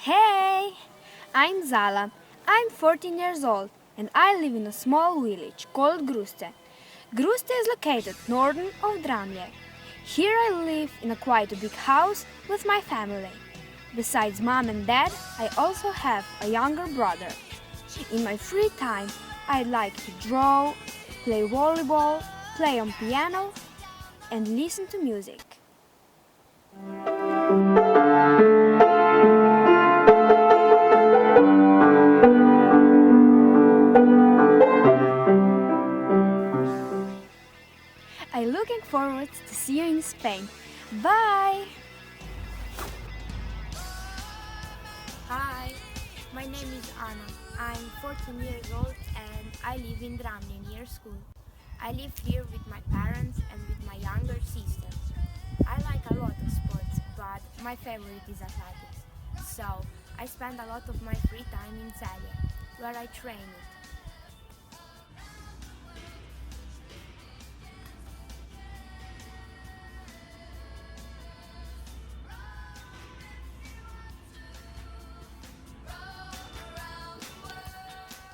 Hey, I'm Zala. I'm 14 years old and I live in a small village called Gruste. Gruste is located northern of Dramlje. Here I live in a quite a big house with my family. Besides mom and dad, I also have a younger brother. In my free time, I like to draw, play volleyball, play on piano, and listen to music. I'm looking forward to see you in Spain. Bye! Hi, my name is Anna. I'm 14 years old and I live in Dramlje near school. I live here with my parents and with my younger sister. I like a lot of sports, but my favorite is athletics. So I spend a lot of my free time in Celje, where I train it.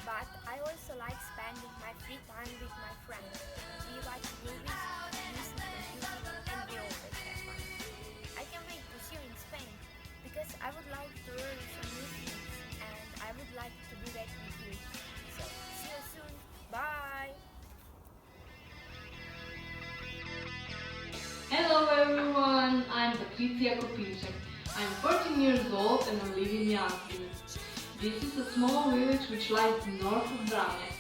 But I also like spending my free time with my friends. We watch movies, listen to music, and we always have fun. I can't wait to see you in Spain because I would like to learn some new things and I would like to do that with you. So see you soon. Bye! Hello everyone, I'm Tretjo. I'm 14 years old and I live in Janssen. This is a small village which lies north of Dramelj.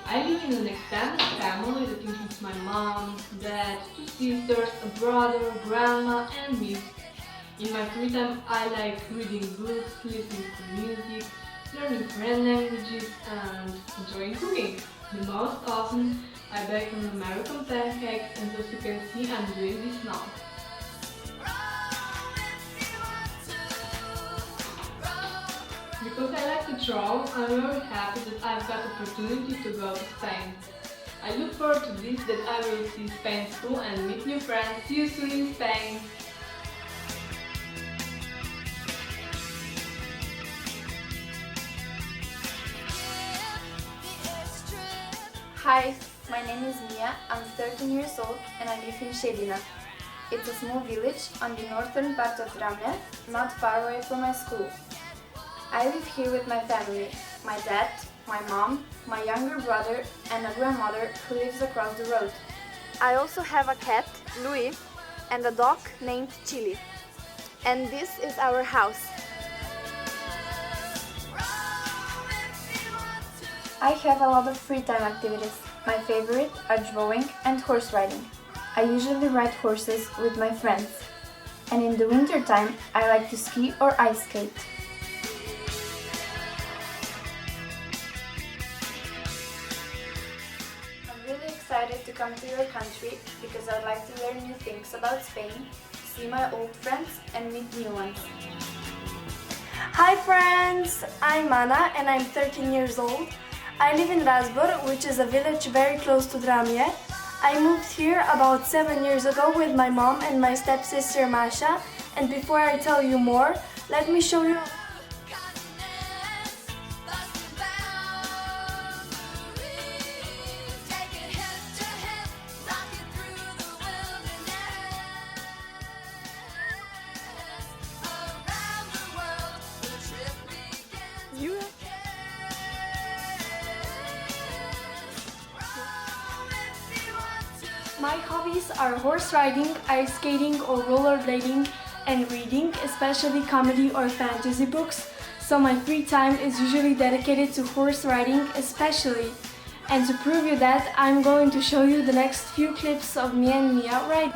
I live in an extended family that includes my mom, dad, two sisters, a brother, grandma and me. In my free time I like reading books, listening to music, learning foreign languages and enjoying cooking. The most often I bake an American pancakes and as you can see I'm doing this now. Because I like to draw, I'm very happy that I've got the opportunity to go to Spain. I look forward to this, that I will see Spain school and meet new friends. See you soon in Spain! Hi, my name is Mia, I'm 13 years old and I live in Šedina. It's a small village on the northern part of Dramelj, not far away from my school. I live here with my family, my dad, my mom, my younger brother and a grandmother who lives across the road. I also have a cat, Louis, and a dog named Chili. And this is our house. I have a lot of free time activities. My favorite are drawing and horse riding. I usually ride horses with my friends. And in the winter time, I like to ski or ice skate. I'm really excited to come to your country because I'd like to learn new things about Spain, see my old friends and meet new ones. Hi friends, I'm Anna and I'm 13 years old. I live in Razbor, which is a village very close to Dramlje. I moved here about 7 years ago with my mom and my stepsister Masha. And before I tell you more, let me show you. My hobbies are horse riding, ice skating or rollerblading, and reading, especially comedy or fantasy books. So my free time is usually dedicated to horse riding especially. And to prove you that, I'm going to show you the next few clips of me and Mia riding.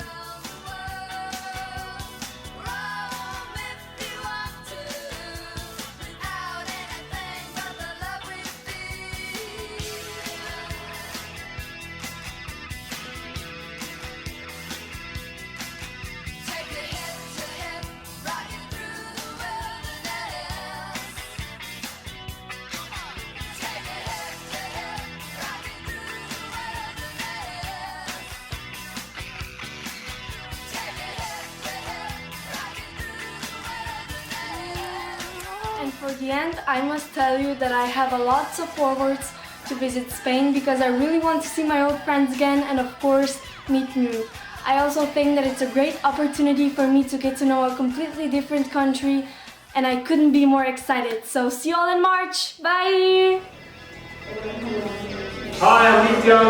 For the end, I must tell you that I have a lot of forwards to visit Spain because I really want to see my old friends again and of course meet new. I also think that it's a great opportunity for me to get to know a completely different country and I couldn't be more excited. So see you all in March. Bye! Hi, I'm Nitya.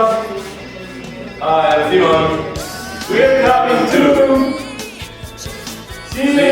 Hi, I'm Simon. We're coming to see you.